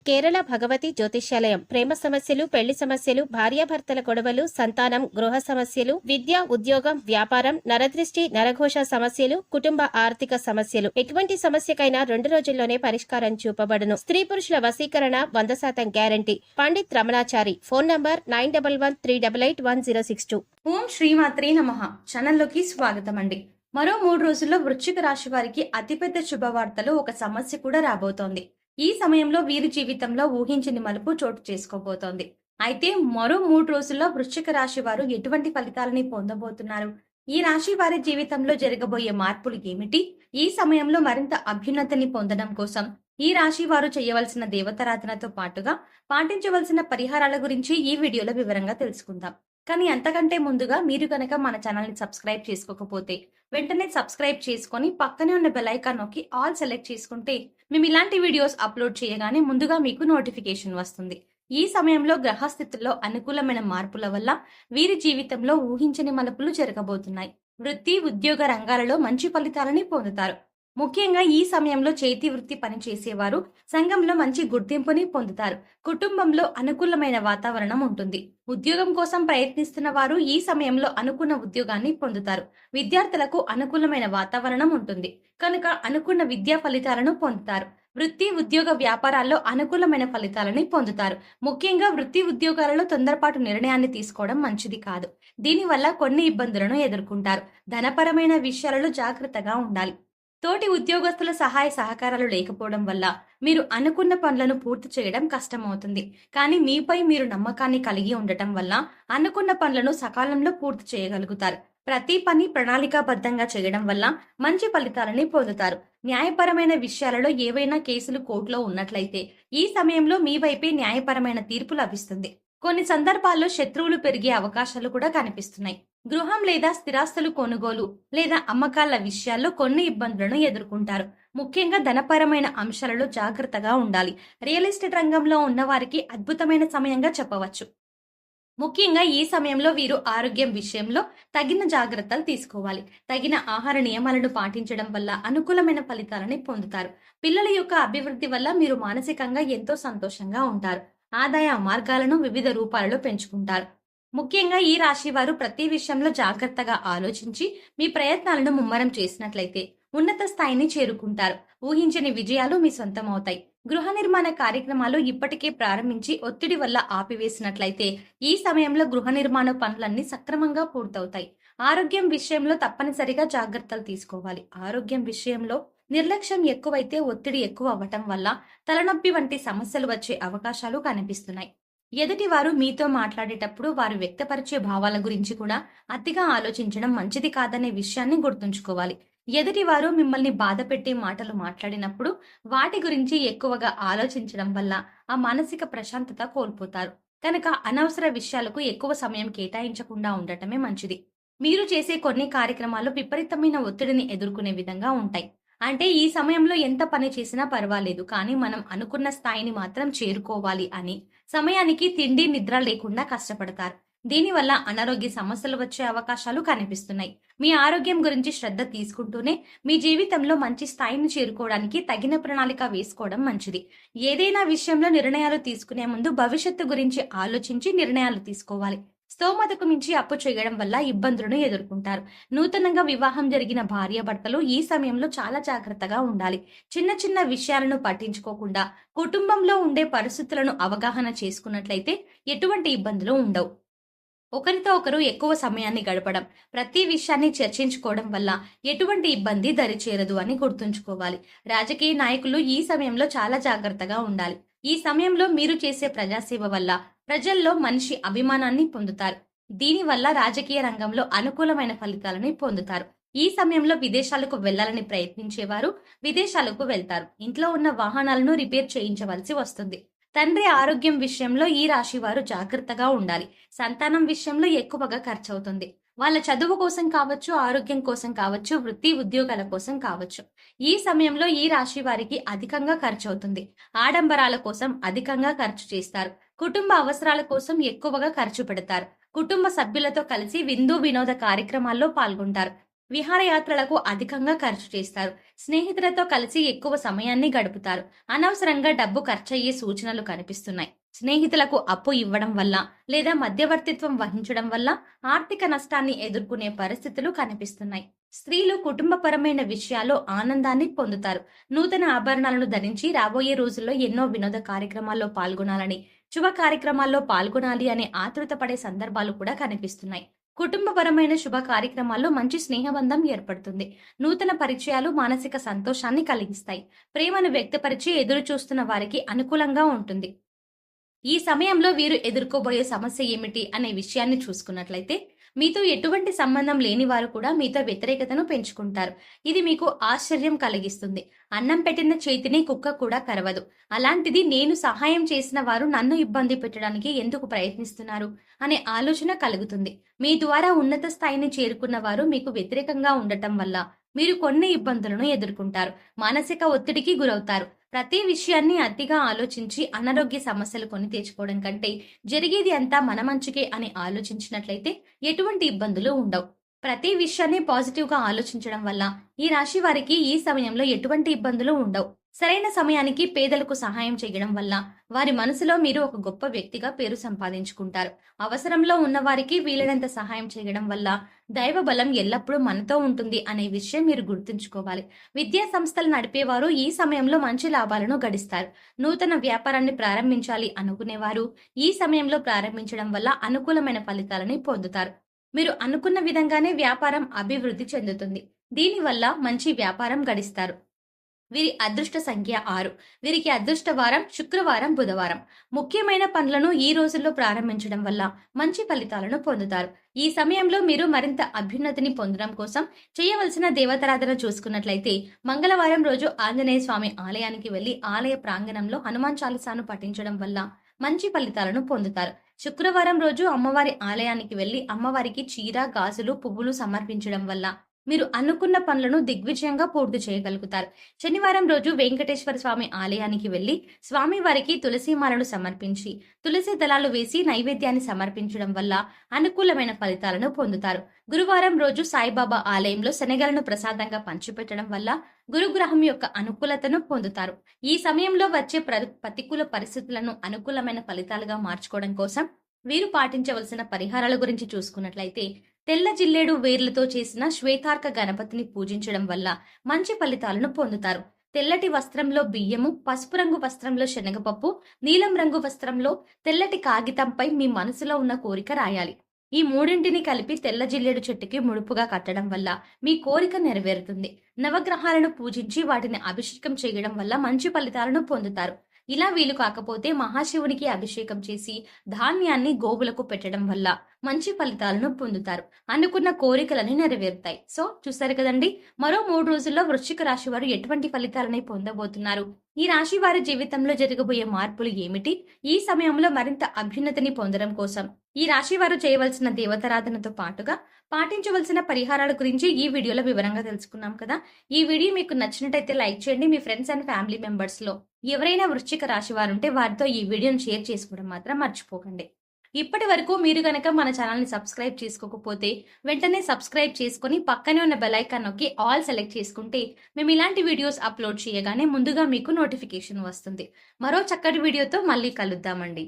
కేరళ భగవతి జ్యోతిష్యాలయం ప్రేమ సమస్యలు, పెళ్లి సమస్యలు, భార్యాభర్తల గొడవలు, సంతానం, గృహ సమస్యలు, విద్య, ఉద్యోగం, వ్యాపారం, నరదృష్టి, నరఘోష సమస్యలు, కుటుంబ ఆర్థిక సమస్యలు, ఎటువంటి సమస్యకైనా 2 రోజుల్లోనే పరిష్కారం చూపబడును. స్త్రీ పురుషుల వశీకరణ 100% guarantee. Pandit Ramanachari. Phone number 9113881062. ఓం శ్రీమాత్రే నమః. ఛానల్లోకి స్వాగతం అండి. మరో 3 రోజుల్లో వృశ్చిక రాశి వారికి అతిపెద్ద శుభవార్తలు, ఒక సమస్య కూడా రాబోతోంది. ఈ సమయంలో వీరి జీవితంలో ఊహించని మలుపు చోటు చేసుకోబోతోంది. అయితే మరో 3 రోజుల్లో వృశ్చిక రాశి వారు ఎటువంటి ఫలితాలని పొందబోతున్నారు? ఈ రాశి వారి జీవితంలో జరగబోయే మార్పులు ఏమిటి? ఈ సమయంలో మరింత అభ్యున్నతిని పొందడం కోసం ఈ రాశి వారు చేయవలసిన దేవతారాధనతో పాటుగా పాటించవలసిన పరిహారాల గురించి ఈ వీడియోలో వివరంగా తెలుసుకుందాం. కానీ అంతకంటే ముందుగా మీరు కనుక మన ఛానల్ ని సబ్స్క్రైబ్ చేసుకోకపోతే వెంటనే సబ్స్క్రైబ్ చేసుకొని పక్కనే ఉన్న బెల్ ఐకాన్ నొక్కి ఆల్ సెలెక్ట్ చేసుకుంటే మేము ఇలాంటి వీడియోస్ అప్లోడ్ చేయగానే ముందుగా మీకు నోటిఫికేషన్ వస్తుంది. ఈ సమయంలో గ్రహస్థితుల్లో అనుకూలమైన మార్పుల వల్ల వీరి జీవితంలో ఊహించని మలుపులు జరగబోతున్నాయి. వృత్తి, ఉద్యోగ రంగాలలో మంచి ఫలితాలని పొందుతారు. ముఖ్యంగా ఈ సమయంలో చేతి వృత్తి పని చేసేవారు సంఘంలో మంచి గుర్తింపుని పొందుతారు. కుటుంబంలో అనుకూలమైన వాతావరణం ఉంటుంది. ఉద్యోగం కోసం ప్రయత్నిస్తున్న వారు ఈ సమయంలో అనుకున్న ఉద్యోగాన్ని పొందుతారు. విద్యార్థులకు అనుకూలమైన వాతావరణం ఉంటుంది కనుక అనుకున్న విద్యా ఫలితాలను పొందుతారు. వృత్తి, ఉద్యోగ వ్యాపారాల్లో అనుకూలమైన ఫలితాలని పొందుతారు. ముఖ్యంగా వృత్తి ఉద్యోగాలలో తొందరపాటు నిర్ణయాన్ని తీసుకోవడం మంచిది కాదు. దీనివల్ల కొన్ని ఇబ్బందులను ఎదుర్కొంటారు. ధనపరమైన విషయాలలో జాగ్రత్తగా ఉండాలి. తోటి ఉద్యోగస్తుల సహాయ సహకారాలు లేకపోవడం వల్ల మీరు అనుకున్న పనులను పూర్తి చేయడం కష్టమవుతుంది. కానీ మీపై మీరు నమ్మకాన్ని కలిగి ఉండటం వల్ల అనుకున్న పనులను సకాలంలో పూర్తి చేయగలుగుతారు. ప్రతి పని ప్రణాళికాబద్ధంగా చేయడం వల్ల మంచి ఫలితాలని పొందుతారు. న్యాయపరమైన విషయాలలో ఏవైనా కేసులు కోర్టులో ఉన్నట్లయితే ఈ సమయంలో మీ వైపే న్యాయపరమైన తీర్పు లభిస్తుంది. కొన్ని సందర్భాల్లో శత్రువులు పెరిగే అవకాశాలు కూడా కనిపిస్తున్నాయి. గృహం లేదా స్థిరాస్తులు కొనుగోలు లేదా అమ్మకాల విషయాల్లో కొన్ని ఇబ్బందులను ఎదుర్కొంటారు. ముఖ్యంగా ధనపరమైన అంశాలలో జాగ్రత్తగా ఉండాలి. రియల్ ఎస్టేట్ రంగంలో ఉన్న వారికి అద్భుతమైన సమయంగా చెప్పవచ్చు. ముఖ్యంగా ఈ సమయంలో వీరు ఆరోగ్యం విషయంలో తగిన జాగ్రత్తలు తీసుకోవాలి. తగిన ఆహార నియమాలను పాటించడం వల్ల అనుకూలమైన ఫలితాలని పొందుతారు. పిల్లల యొక్క అభివృద్ధి వల్ల మీరు మానసికంగా ఎంతో సంతోషంగా ఉంటారు. ఆదాయ మార్గాలను వివిధ రూపాలలో పెంచుకుంటారు. ముఖ్యంగా ఈ రాశి వారు ప్రతి విషయంలో జాగ్రత్తగా ఆలోచించి మీ ప్రయత్నాలను ముమ్మరం చేసినట్లయితే ఉన్నత స్థాయిని చేరుకుంటారు. ఊహించని విజయాలు మీ సొంతమవుతాయి. గృహ నిర్మాణ కార్యక్రమాలు ఇప్పటికే ప్రారంభించి ఒత్తిడి వల్ల ఆపివేసినట్లయితే ఈ సమయంలో గృహ నిర్మాణ పనులన్నీ సక్రమంగా పూర్తవుతాయి. ఆరోగ్యం విషయంలో తప్పనిసరిగా జాగ్రత్తలు తీసుకోవాలి. ఆరోగ్యం విషయంలో నిర్లక్ష్యం ఎక్కువైతే ఒత్తిడి ఎక్కువ అవ్వటం వల్ల తలనొప్పి వంటి సమస్యలు వచ్చే అవకాశాలు కనిపిస్తున్నాయి. ఎదుటి వారు మీతో మాట్లాడేటప్పుడు వారు వ్యక్తపరిచే భావాల గురించి కూడా అతిగా ఆలోచించడం మంచిది కాదనే విషయాన్ని గుర్తుంచుకోవాలి. ఎదుటి వారు మిమ్మల్ని బాధ పెట్టే మాటలు మాట్లాడినప్పుడు వాటి గురించి ఎక్కువగా ఆలోచించడం వల్ల ఆ మానసిక ప్రశాంతత కోల్పోతారు. కనుక అనవసర విషయాలకు ఎక్కువ సమయం కేటాయించకుండా ఉండటమే మంచిది. మీరు చేసే కొన్ని కార్యక్రమాలు విపరీతమైన ఒత్తిడిని ఎదుర్కొనే విధంగా ఉంటాయి. అంటే ఈ సమయంలో ఎంత పని చేసినా పర్వాలేదు, కానీ మనం అనుకున్న స్థాయిని మాత్రం చేరుకోవాలి అని సమయానికి తిండి నిద్ర లేకుండా కష్టపడతారు. దీనివల్ల అనారోగ్య సమస్యలు వచ్చే అవకాశాలు కనిపిస్తున్నాయి. మీ ఆరోగ్యం గురించి శ్రద్ధ తీసుకుంటూనే మీ జీవితంలో మంచి స్థాయిని చేరుకోవడానికి తగిన ప్రణాళిక వేసుకోవడం మంచిది. ఏదైనా విషయంలో నిర్ణయాలు తీసుకునే ముందు భవిష్యత్తు గురించి ఆలోచించి నిర్ణయాలు తీసుకోవాలి. స్తోమతకు మించి అప్పు చేయడం వల్ల ఇబ్బందులను ఎదుర్కొంటారు. నూతనంగా వివాహం జరిగిన భార్యాభర్తలు ఈ సమయంలో చాలా జాగ్రత్తగా ఉండాలి. చిన్న చిన్న విషయాలను పట్టించుకోకుండా కుటుంబంలో ఉండే పరిస్థితులను అవగాహన చేసుకున్నట్లయితే ఎటువంటి ఇబ్బందులు ఉండవు. ఒకరితో ఒకరు ఎక్కువ సమయాన్ని గడపడం, ప్రతి విషయాన్ని చర్చించుకోవడం వల్ల ఎటువంటి ఇబ్బంది దరిచేరదు అని గుర్తుంచుకోవాలి. రాజకీయ నాయకులు ఈ సమయంలో చాలా జాగ్రత్తగా ఉండాలి. ఈ సమయంలో మీరు చేసే ప్రజాసేవ వల్ల ప్రజల్లో మనిషి అభిమానాన్ని పొందుతారు. దీనివల్ల రాజకీయ రంగంలో అనుకూలమైన ఫలితాలని పొందుతారు. ఈ సమయంలో విదేశాలకు వెళ్లాలని ప్రయత్నించేవారు విదేశాలకు వెళ్తారు. ఇంట్లో ఉన్న వాహనాలను రిపేర్ చేయించవలసి వస్తుంది. తండ్రి ఆరోగ్యం విషయంలో ఈ రాశి వారు జాగ్రత్తగా ఉండాలి. సంతానం విషయంలో ఎక్కువగా ఖర్చవుతుంది. వాళ్ళ చదువు కోసం కావచ్చు, ఆరోగ్యం కోసం కావచ్చు, వృత్తి ఉద్యోగాల కోసం కావచ్చు. ఈ సమయంలో ఈ రాశి వారికి అధికంగా ఖర్చు అవుతుంది. ఆడంబరాల కోసం అధికంగా ఖర్చు చేస్తారు. కుటుంబ అవసరాల కోసం ఎక్కువగా ఖర్చు పెడతారు. కుటుంబ సభ్యులతో కలిసి విందు వినోద కార్యక్రమాల్లో పాల్గొంటారు. విహారయాత్రలకు అధికంగా ఖర్చు చేస్తారు. స్నేహితులతో కలిసి ఎక్కువ సమయాన్ని గడుపుతారు. అనవసరంగా డబ్బు ఖర్చయ్యే సూచనలు కనిపిస్తున్నాయి. స్నేహితులకు అప్పు ఇవ్వడం వల్ల లేదా మధ్యవర్తిత్వం వహించడం వల్ల ఆర్థిక నష్టాన్ని ఎదుర్కొనే పరిస్థితులు కనిపిస్తున్నాయి. స్త్రీలు కుటుంబపరమైన విషయాల్లో ఆనందాన్ని పొందుతారు. నూతన ఆభరణాలను ధరించి రాబోయే రోజుల్లో ఎన్నో వినోద కార్యక్రమాల్లో పాల్గొనాలని, శుభ కార్యక్రమాల్లో పాల్గొనాలి అనే ఆతృత పడే సందర్భాలు కూడా కనిపిస్తున్నాయి. కుటుంబపరమైన శుభ కార్యక్రమాల్లో మంచి స్నేహబంధం ఏర్పడుతుంది. నూతన పరిచయాలు మానసిక సంతోషాన్ని కలిగిస్తాయి. ప్రేమను వ్యక్తపరిచి ఎదురు చూస్తున్న వారికి అనుకూలంగా ఉంటుంది. ఈ సమయంలో వీరు ఎదుర్కోబోయే సమస్య ఏమిటి అనే విషయాన్ని చూసుకున్నట్లయితే, మీతో ఎటువంటి సంబంధం లేని వారు కూడా మీతో వ్యతిరేకతను పెంచుకుంటారు. ఇది మీకు ఆశ్చర్యం కలిగిస్తుంది. అన్నం పెట్టిన చేతిని కుక్క కూడా కరవదు. అలాంటిది నేను సహాయం చేసిన వారు నన్ను ఇబ్బంది పెట్టడానికి ఎందుకు ప్రయత్నిస్తున్నారు అనే ఆలోచన కలుగుతుంది. మీ ద్వారా ఉన్నత స్థాయిని చేరుకున్న వారు మీకు వ్యతిరేకంగా ఉండటం వల్ల మీరు కొన్ని ఇబ్బందులను ఎదుర్కొంటారు. మానసిక ఒత్తిడికి గురవుతారు. ప్రతి విషయాన్ని అతిగా ఆలోచించి అనారోగ్య సమస్యలు కొని తెచ్చుకోవడం కంటే జరిగేది అంతా మన మంచికే అని ఆలోచించినట్లయితే ఎటువంటి ఇబ్బందులు ఉండవు. ప్రతి విషయాన్ని పాజిటివ్ గా ఆలోచించడం వల్ల ఈ రాశి వారికి ఈ సమయంలో ఎటువంటి ఇబ్బందులు ఉండవు. సరైన సమయానికి పేదలకు సహాయం చేయడం వల్ల వారి మనసులో మీరు ఒక గొప్ప వ్యక్తిగా పేరు సంపాదించుకుంటారు. అవసరంలో ఉన్న వారికి వీలైనంత సహాయం చేయడం వల్ల దైవ బలం ఎల్లప్పుడూ మనతో ఉంటుంది అనే విషయం మీరు గుర్తుంచుకోవాలి. విద్యా సంస్థలు నడిపేవారు ఈ సమయంలో మంచి లాభాలను గడిస్తారు. నూతన వ్యాపారాన్ని ప్రారంభించాలి అనుకునేవారు ఈ సమయంలో ప్రారంభించడం వల్ల అనుకూలమైన ఫలితాలని పొందుతారు. మీరు అనుకున్న విధంగానే వ్యాపారం అభివృద్ధి చెందుతుంది. దీనివల్ల మంచి వ్యాపారం గడిస్తారు. వీరి అదృష్ట సంఖ్య 6. వీరికి అదృష్ట వారం శుక్రవారం, బుధవారం. ముఖ్యమైన పనులను ఈ రోజుల్లో ప్రారంభించడం వల్ల మంచి ఫలితాలను పొందుతారు. ఈ సమయంలో మీరు మరింత అభ్యున్నతిని పొందడం కోసం చేయవలసిన దేవతారాధన చూసుకున్నట్లయితే, మంగళవారం రోజు ఆంజనేయ స్వామి ఆలయానికి వెళ్లి ఆలయ ప్రాంగణంలో హనుమాన్ చాలీసాను పఠించడం వల్ల మంచి ఫలితాలను పొందుతారు. శుక్రవారం రోజు అమ్మవారి ఆలయానికి వెళ్లి అమ్మవారికి చీర, గాజులు, పువ్వులు సమర్పించడం వల్ల మీరు అనుకున్న పనులను దిగ్విజయంగా పూర్తి చేయగలుగుతారు. శనివారం రోజు వెంకటేశ్వర స్వామి ఆలయానికి వెళ్లి స్వామివారికి తులసిమాలను సమర్పించి తులసి దళాలు వేసి నైవేద్యాన్ని సమర్పించడం వల్ల అనుకూలమైన ఫలితాలను పొందుతారు. గురువారం రోజు సాయిబాబా ఆలయంలో శనగలను ప్రసాదంగా పంచిపెట్టడం వల్ల గురుగ్రహం యొక్క అనుకూలతను పొందుతారు. ఈ సమయంలో వచ్చే ప్రతికూల పరిస్థితులను అనుకూలమైన ఫలితాలుగా మార్చుకోవడం కోసం వీరు పాటించవలసిన పరిహారాల గురించి చూసుకున్నట్లయితే, తెల్ల జిల్లేడు వేర్లతో చేసిన శ్వేతార్క గణపతిని పూజించడం వల్ల మంచి ఫలితాలను పొందుతారు. తెల్లటి వస్త్రంలో బియ్యము, పసుపు రంగు వస్త్రంలో శనగపప్పు, నీలం రంగు వస్త్రంలో తెల్లటి కాగితంపై మీ మనసులో ఉన్న కోరిక రాయాలి. ఈ మూడింటిని కలిపి తెల్ల జిల్లేడు చెట్టుకి ముడుపుగా కట్టడం వల్ల మీ కోరిక నెరవేరుతుంది. నవగ్రహాలను పూజించి వాటిని అభిషేకం చేయడం వల్ల మంచి ఫలితాలను పొందుతారు. ఇలా వీలు కాకపోతే మహాశివునికి అభిషేకం చేసి ధాన్యాన్ని గోవులకు పెట్టడం వల్ల మంచి ఫలితాలను పొందుతారు. అనుకున్న కోరికలని నెరవేరుతాయి. సో చూసారు కదండి, మరో 3 రోజుల్లో వృశ్చిక రాశి వారు ఎటువంటి ఫలితాలని పొందబోతున్నారు, ఈ రాశి వారి జీవితంలో జరగబోయే మార్పులు ఏమిటి, ఈ సమయంలో మరింత అభ్యున్నతిని పొందడం కోసం ఈ రాశి వారు చేయవలసిన దేవతారాధనతో పాటుగా పాటించవలసిన పరిహారాల గురించి ఈ వీడియోలో వివరంగా తెలుసుకున్నాం కదా. ఈ వీడియో మీకు నచ్చినట్టయితే లైక్ చేయండి. మీ ఫ్రెండ్స్ అండ్ ఫ్యామిలీ మెంబర్స్ లో ఎవరైనా వృశ్చిక రాశి వారు ఉంటే వారితో ఈ వీడియోని షేర్ చేసుకోవడం మాత్రం మర్చిపోకండి. ఇప్పటి వరకు మీరు గనక మన ఛానల్ని సబ్స్క్రైబ్ చేసుకోకపోతే వెంటనే సబ్స్క్రైబ్ చేసుకుని పక్కనే ఉన్న బెల్ ఐకాన్ నొక్కి ఆల్ సెలెక్ట్ చేసుకుంటే మేము ఇలాంటి వీడియోస్ అప్లోడ్ చేయగానే ముందుగా మీకు నోటిఫికేషన్ వస్తుంది. మరో చక్కటి వీడియోతో మళ్ళీ కలుద్దామండి.